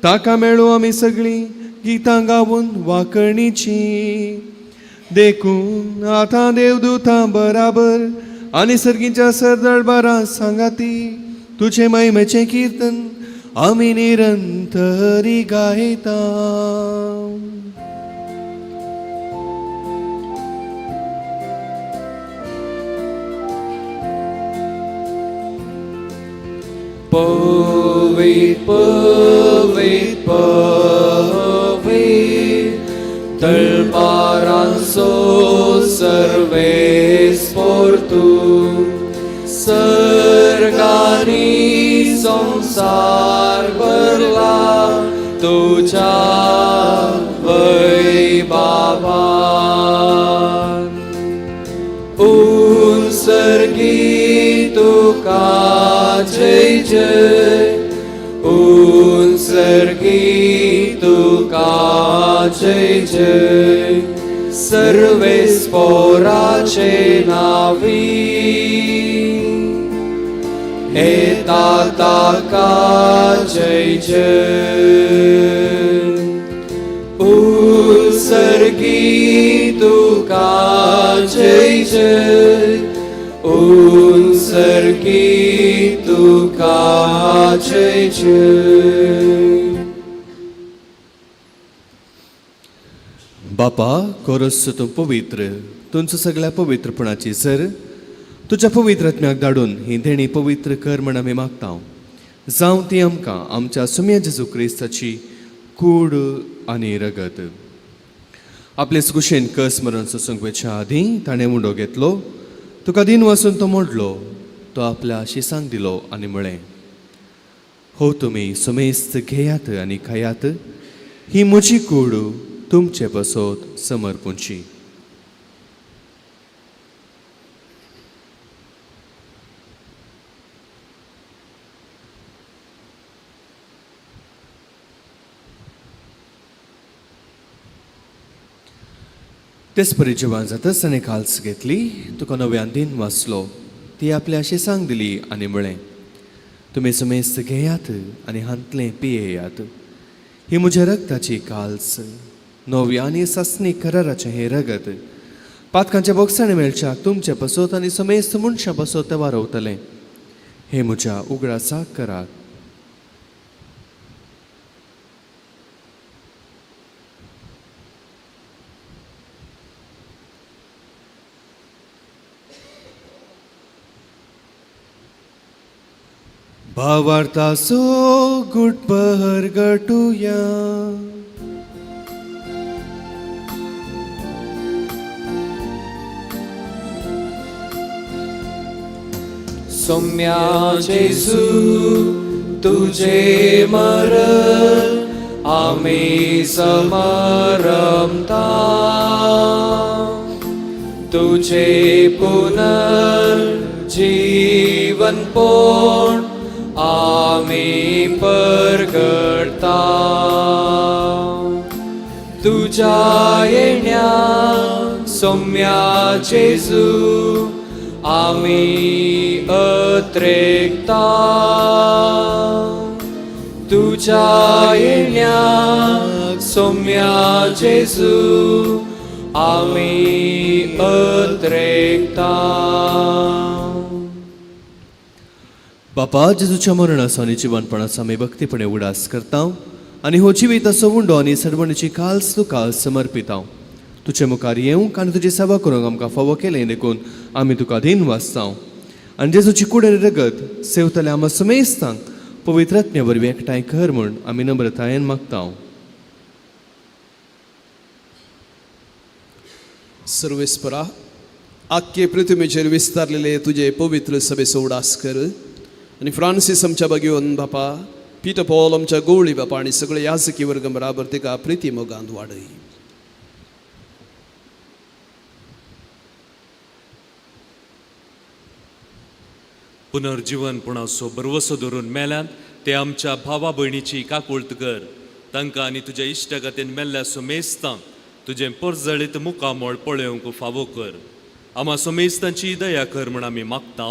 [SPEAKER 2] ताका मेळो आमी सगळीं गितां गावून वाकणीची. देखून आतां देवदूतां बराबर आनी सर्गीच्या सरदळबारां सांगाती तुजे महिमेचें कीर्तन आमी निरंतरी गायता.
[SPEAKER 5] पवित्र पवित्र पवित्र तळपारांचो सर्वेस्पर तूं. सर्गानी संसार भरला तुझ्या वैभवान. उन्सर्गी तुका जय जय. उन्सर्गी तुका जय जय सर्वेस्पराचे नावी येता ताका जय जय उत्सर्गी तुका जय जय उत्सर्गी तुका जय जय.
[SPEAKER 2] बापा कोरस तूं पवित्र तुमचो सगळ्या पवित्रपणाची सर तुझ्या पवित्र आत्म्याक धाडून ही देणी पवित्र कर म्हण आमी मागता जावं ती आमकां आमच्या सुम्या जेजू क्रिस्ताची कूड आनी रगत. आपलेच कुशेन कस मरण सोसूंक वेच्या आदीं ताणें मुंडो घेतलो तुका दिन वाचून तो मोडलो तो आपल्या शिसांक दिलो आनी म्हळें हो तुमी सुमेस्त घेयात आनी खायात ही म्हजी कूड तुमचे बसोत समर्पूंची. तेच परी जेवण जाताच ताणें काल्स घेतली तुका नव्यान दिन वाचलो ती आपल्या शिसांक दिली आनी म्हळें तुमी सुमेस्त घेयात आनी हांतलें पियेयात ही म्हज्या रगताची काल्स नव्या आनी सस्नी कराराचें हें रगत पातकांच्या बोक्सांनी मेळच्याक तुमचे बसोत आनी सुमेस्त मनशां बसोत ते वारवतलें हे म्हज्या उगडासाक करात. भावार्थासो गुटभर गटुया
[SPEAKER 5] सौम्या जेजू तुझे मरण आम्ही समरमता तुझे पुनर्जीवन पोण आम्ही परगडता तुझ्या येण्या सौम्या जेजू आम्ही अत्रेकता तुझ्या येण्या सौम्या जेजू आम्ही अत्रेकता.
[SPEAKER 2] बापा जेजूच्या मरणाचो आनी जिवनपणाचो आमी भक्तीपणे उडास करता आनी हो जिविताचो उंडो आनी सरवणीची काल्स तुका समर्पिता. तुजे मुखार येवंक आनी तुजी सेवा करूंक आमकां फावो केलें देखून आमी तुका दिन वाचता आनी जेजूची कूड आनी रगत सेवतले आमकां सुमेस्तांक पवित्र आत्म्या वरवीं एकठांय कर म्हूण आमी नम्रतायेन मागता.
[SPEAKER 6] सर्वेस्परा आख्खे पृथ्वीचेर विस्तारलेले तुझे पवित्र सभेचो उडास कर आनी फ्रांसीस आमच्या बागेवन बापा पीटर पॉल आमच्या गवळी बापा आनी सगळे याजकी वर्ग बराबर तिका प्रिती मोगांत वाडय.
[SPEAKER 8] पुनर्जीवनपणाचो बरवसो धरून मेल्यात ते आमच्या भावा भयणीची काकुळट कर तांकां आनी तुज्या इश्टगतीन मेल्ल्या सुमेस्तांक तुजें परजळीत मुखामोळ पळोवंक फावो कर. आम्हा सुमेस्तांची दया कर म्हण आमी मागता.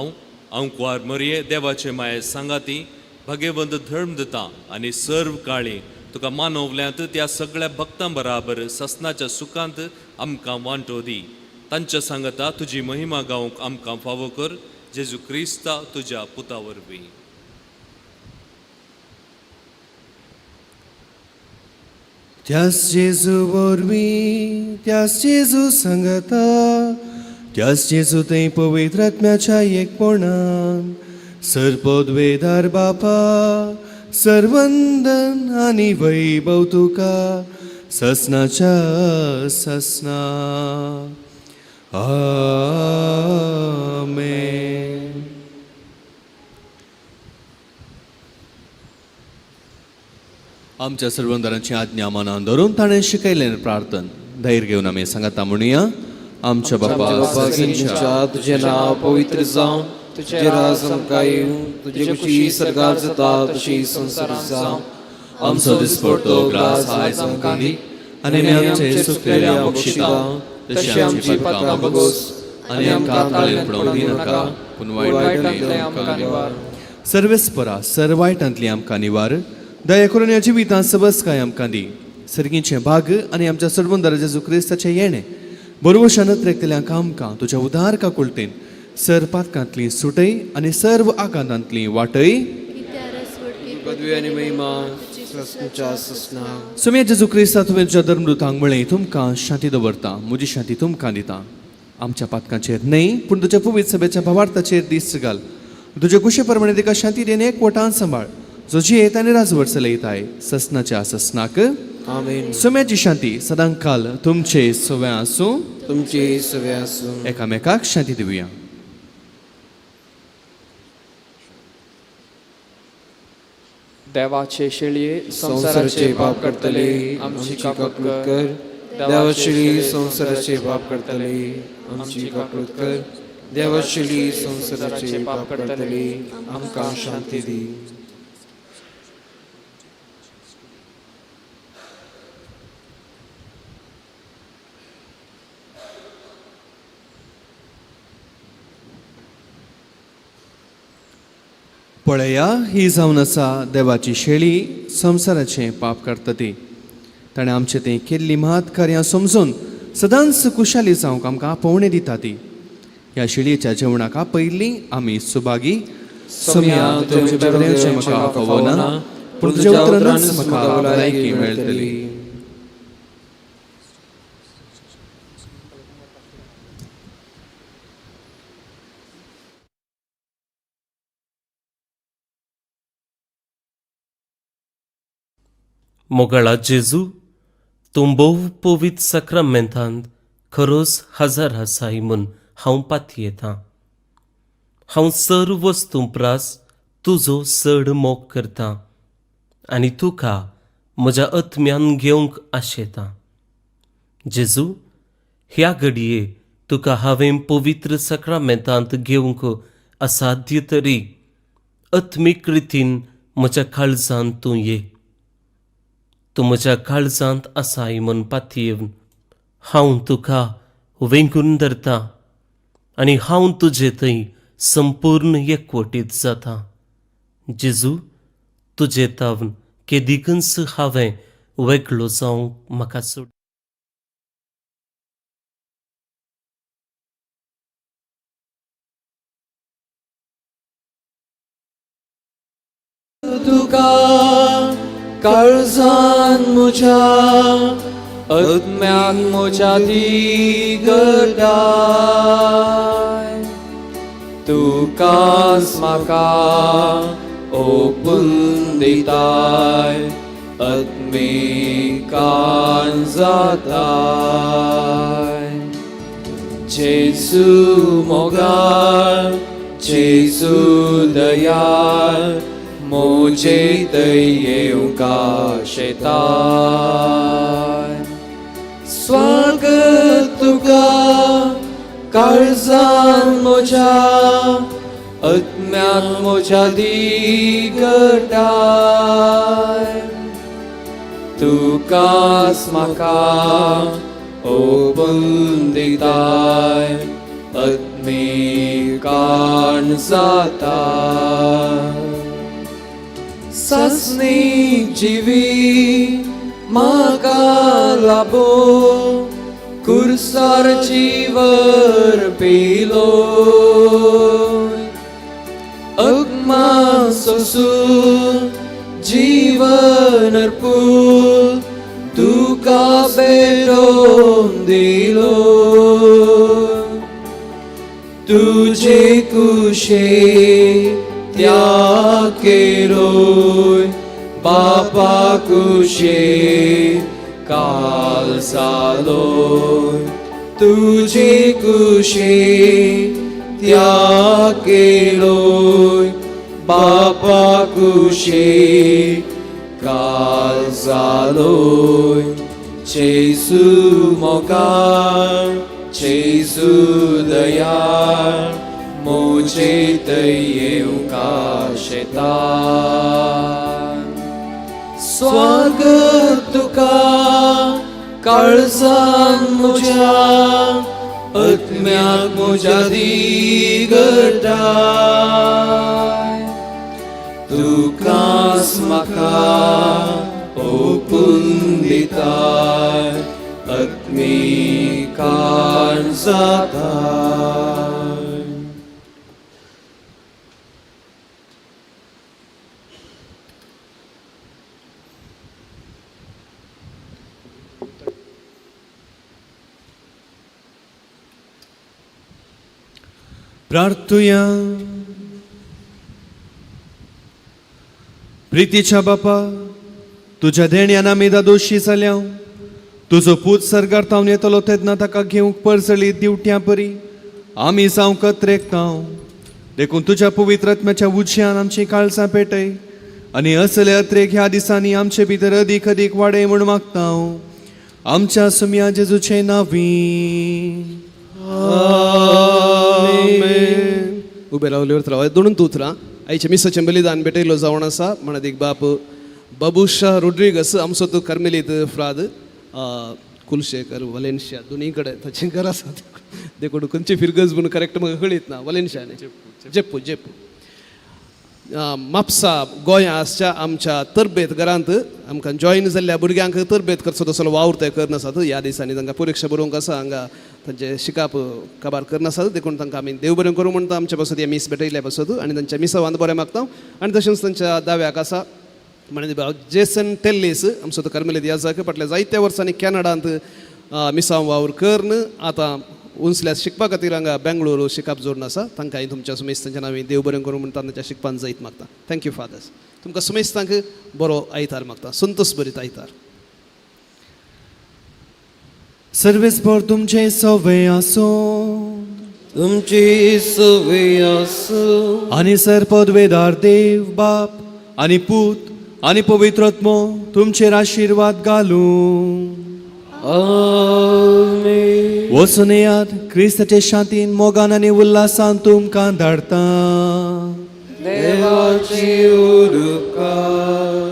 [SPEAKER 8] अंकुआर मरये देवाचे माये सांगाती भगेवंत धर्म दिता आनी सर्व काळी तुका मानवल्यांत त्या सगळ्या भक्तां बराबर ससनाच्या सुखांत आमकां वांटो दी. तांच्या सांगता तुजी महिमा गावंक आमकां फावो कर जेजू क्रिस्ता तुज्या पुता वरवीं.
[SPEAKER 2] त्याच जेजू वरवीं त्याच जेजू सांगता त्याच जेजू थंय पवित्र आत्म्याच्या एकपणान सरपदवेदार बापा सर्वंदन आनी वैभव तुका ससनाच्या ससना. आमेन. आमच्या सर्वंदरांची आज्ञा मनान धरून ताणें शिकयलें प्रार्थन धैर्य घेवन आमी सांगता म्हणुया. आमच्या बापा
[SPEAKER 5] तुझे नाव पवित्र जावं तुझे राज आमकां येवं तुजे कुशी सरकार जाता तशी संवसारांत जावं.
[SPEAKER 2] आमचो दिसपडटो ग्रास आयज आमकां दी आनी आमचे सुटलेल्या बक्षिता तशी आमची पातकां बगोस आनी आमकां ताळें पडोवंक दिनाका पूण वायटांतल्यान आमकां निवार. सर्वेस्परा सर्वायटांतली आमकां निवार. दया करून ह्या जिवितांत सबसकाय आमकां दी. सर्गीचे भाग आनी आमच्या सडवंदर जेजू क्रिस्ताचें येणें बरोवशानत रेखतल्यांक आमकां तुज्या उदार काकुळतेन सर पातकांतली सुटय आनी सर्व आकांतांतली वाटय.
[SPEAKER 5] पदवी आनी महिमा तुमच्या ससना.
[SPEAKER 2] सुमे जेजू क्रिस्ता तुवें तुज्या धर्मदूतांक म्हळें तुमकां शांती दवरता म्हजी शांती तुमकां दिता. आमच्या पातकांचेर न्हय पूण तुज्या पवित्र सभेच्या भावार्थाचेर दीस घाल. तुजे कुशे प्रमाणे तिका शांती देन एकवटान सांबाळ जो जियेत आनी राजवट चलयताय ससनाच्या ससनाक.
[SPEAKER 5] आमेन.
[SPEAKER 2] सुम्याची शांती सदां काल तुमचे सवे आसूं.
[SPEAKER 5] तुमची सवे आसूं.
[SPEAKER 2] एकामेकाक शांती दिवया.
[SPEAKER 5] देवाचे शेळये संसाराचे पाप करतले आमची काकूट कर. देवाशिळी संसाराचे पाप करतले आमची काकूट कर. देवाशिळी संसाराचे पाप करतले आमकां शांती दी.
[SPEAKER 2] पळया ही जावन आसा देवाची शेळी संसाराचें पाप करता ती. ताणें आमचें तें केल्ली मात कार्यां समजून सदांच कुशाली जावंक आमकां आपोवणें दिता ती. ह्या शेळयेच्या जेवणाका पयलीं आमी सुभागी.
[SPEAKER 5] सोम्या तुमचे बरेंचें म्हाका कळना पूण तुज्या उतरांच म्हाका भलायकी मेळटली.
[SPEAKER 9] मोगळा जेजू तूं भोव पवित्र सक्रामेंतांत खरोच हजर आसाय म्हूण हांव पातयेतां. हांव सर्व वस्तू प्रास तुजो चड मोग करतां आनी तुका म्हज्या आत्म्यान घेवंक आशेतां. जेजू ह्या घडये तुका हांवें पवित्र सक्रामेंतांत घेवंक असाध्य तरी आत्मीक रितीन म्हज्या काळजांत तूं ये. तूं म्हज्या काळजांत आसाय म्हूण पातयेवन हांव तुका वेंगून धरतां आनी हांव तुजे थंय संपूर्ण एकवटीत जाता. जेजू तुजे तावन केदीकच हांवें वेगळो जावंक म्हाका सोड.
[SPEAKER 5] तुका काळजान म्हज्या आत्म्याक म्हज्या दी घटाय. तुकाच म्हाका ओपून दिताय आत्मिकान जाताय. जेजू मोगाळ जेजू दयाळ मोजे थंय येवंक आशेताय. स्वागत तुका काळजान म्हज्या आत्म्याक म्हज्या दी घटाय. तुकाच म्हाका ओपून दिताय आत्मिकान जाताय. ससनीक जिवी म्हाका लाबो कुर्सार जीवर पेलो. अग्मा सोसून जीवन अर्पून तुका भेटोवन दिलो. तुजे कुशे त्याग केलोय बापा कुशे काल जालोय. तुजे कुशे त्याग केलोय बापा कुशे काल जालोय. जेजू मोगाळ जेजू दयाळ मोजे थंय येवंक आशेताय. स्वागत तुका काळजान म्हज्या आत्म्याक म्हज्या दिगटाय तुकाच म्हाका ओपून दिताय आत्मिकान जाताय.
[SPEAKER 2] प्रार्थुया. प्रितीच्या बापा, तुझ्या देण्यान आमी दोशी जाल्या. तुजो पूत सर्गार येतलो तेन्ना ताका घेवंक परसळी दिवट्या परी आमी जावं कत्रेकांव. देखून तुझ्या पवित्र आत्म्याच्या उज्यान आमची काळजां पेटय आनी असले अत्रेक ह्या दिसांनी आमचे भितर अदीक अदीक वाडय म्हूण मागता हांव आमच्या सुम्या जेजूचे नांवी.
[SPEAKER 6] उबे रावल्यावर राव दोन उतरां आयच्या मिसाचें बलिदान भेटयलो जावन आसा म्हणत एक बाप बाबुशा रोड्रिगस आमचो तो कार्मेलीत फ्राद कुलशेकर वलेन्शिया दोनी कडेन ताचें घर आसा देखून खंयची फिरगज म्हणून करेक्ट म्हाका कळीत ना. वलेन्शियाने जेप्पू म्हापसा गोंयाच्या आमच्या तरबेत घरांत आमकां जॉईन जाल्ल्या भुरग्यांक तरबेत करचो तसलो वावर ते करनासात. ह्या दिसांनी तांकां परिक्षा बरोवंक आसा हांगा तांचे शिकाप काबार करनासात. देखून तांकां आमी देव बरें करूं म्हणटा आमच्या पासत ह्या मीस भेटयल्या पासत आनी तांच्या मिसावांत बरें मागता. आनी तशेंच तांच्या दाव्याक आसा म्हणजे भाव जेसन टेल्लीस आमचो तो कर्मेलीत याजक फाटल्या जायत्या वर्सांनी कॅनडांत मिसांव वावर करन आतां उंचल्या शिकपा खातीर हांगा बेंगळूरू शिकाप जोडून आसा. तांकां तुमच्या सुमेस्तांच्या नांवी देव बरें करूं म्हणटा तांच्या शिकपान जायत मागता. Thank you fathers. तुमकां सुमेस्तांक बरो आयतार मागता, संतोश भरीत आयतार.
[SPEAKER 2] सर्वेस्पर तुमचे सवे आसो,
[SPEAKER 5] तुमची सवय आसूं
[SPEAKER 2] आनी सरपदवेदार देव बाप आनी पूत आनी पवित्रत्मो तुमचेर आशिर्वाद घालूं.
[SPEAKER 5] आमेन.
[SPEAKER 2] वचून येयात, क्रिस्ताचे शांतीन मोगान आनी उल्हासान तुमकां धाडटा.
[SPEAKER 5] देवाची उदुकार.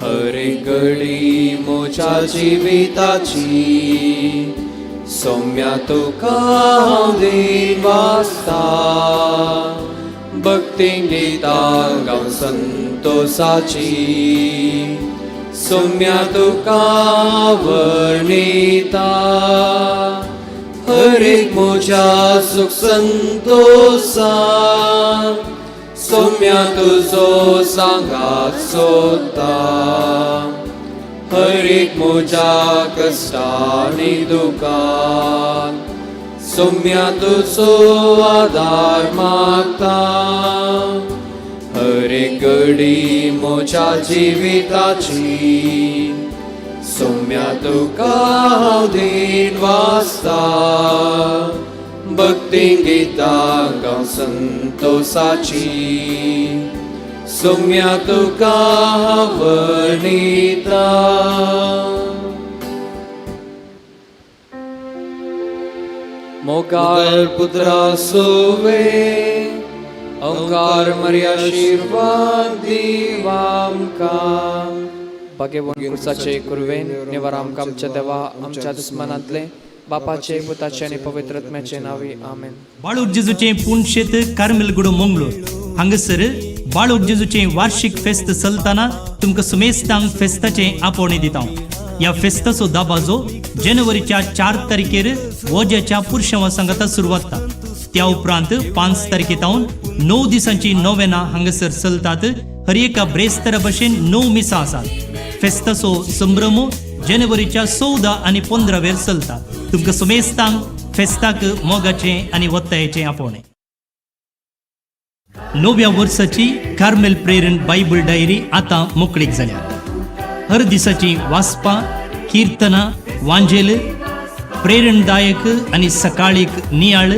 [SPEAKER 5] हर एक घडी मोच्या जिविताची सौम्या तुका हांव देन वाचता. भक्तीन गितां गावन संतोषाची सौम्या तुका वर्णिता. हर एक मोच्या सुख संतोषान सौम्या तुजो सांगात सोदता. हर एक मोच्या कष्टांनी दुखान सौम्या तुजो आदार मागता. हर एक घडी मोच्या जिविताची सौम्या तुका हांव देन वाचता. भक्तीन गितां गावन संतोषाची सौम्या तुका वर्णिता. मोगाळ पुत्रा सोवे ओंकार मरी आशीर्वाद दिवा आमकां. भगेवन कुर्साचे कुरवेन निवार आमकां आमच्या देवा आमच्या दुस्मनांतले बापाचे पुताचे आनी पवित्र आत्म्याचे नांवी. आमेन.
[SPEAKER 10] बाळूक जेजूचे पुणशेत कार्मेलगुडो मंगळूर हांगसर बाळूक जेजूचे वार्षिक फेस्त चलताना तुमकां सुमेस्तांक फेस्ताचे आपोवणी दिता. ह्या फेस्ताचो दाबाजो जानेवारीच्या 4 तारखेर वोज्याच्या पुरुषांवा सांगाता सुरवात जाता. त्या उपरांत 5 तारखेतावन 9 दिसांची नोवेना हांगसर चलतात. हर एका ब्रेस्तारा भशेन 9 मिसां आसात. फेस्ताचो संभ्रम जानेवारीच्या 14 आनी 15 वेर चलता. तुमकां सुमेस्तांक फेस्ताक मोगाचे आनी वत्तायेचे आपोवणे. 9व्या वर्साची कार्मेल प्रेरण बायबल डायरी आतां मोकळीक जाल्या. हर दिसाची वाचपां, कीर्तनां, वांजेल, प्रेरणदायक आनी सकाळीक नियाळ,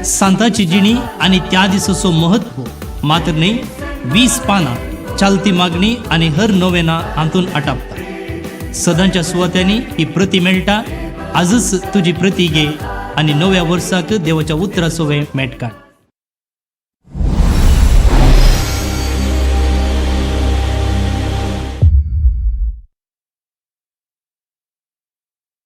[SPEAKER 10] सांताची जिणी आनी त्या दिसाचो महत्व मात्र न्ही 20 पानां चालती मागणी आनी हर नोवेना हातून आटापता. सदांच्या सुवात्यांनी ही प्रती मेळटा. आजच तुजी प्रती घे आनी नव्या वर्साक देवाच्या उतराचो वेळ मेळटा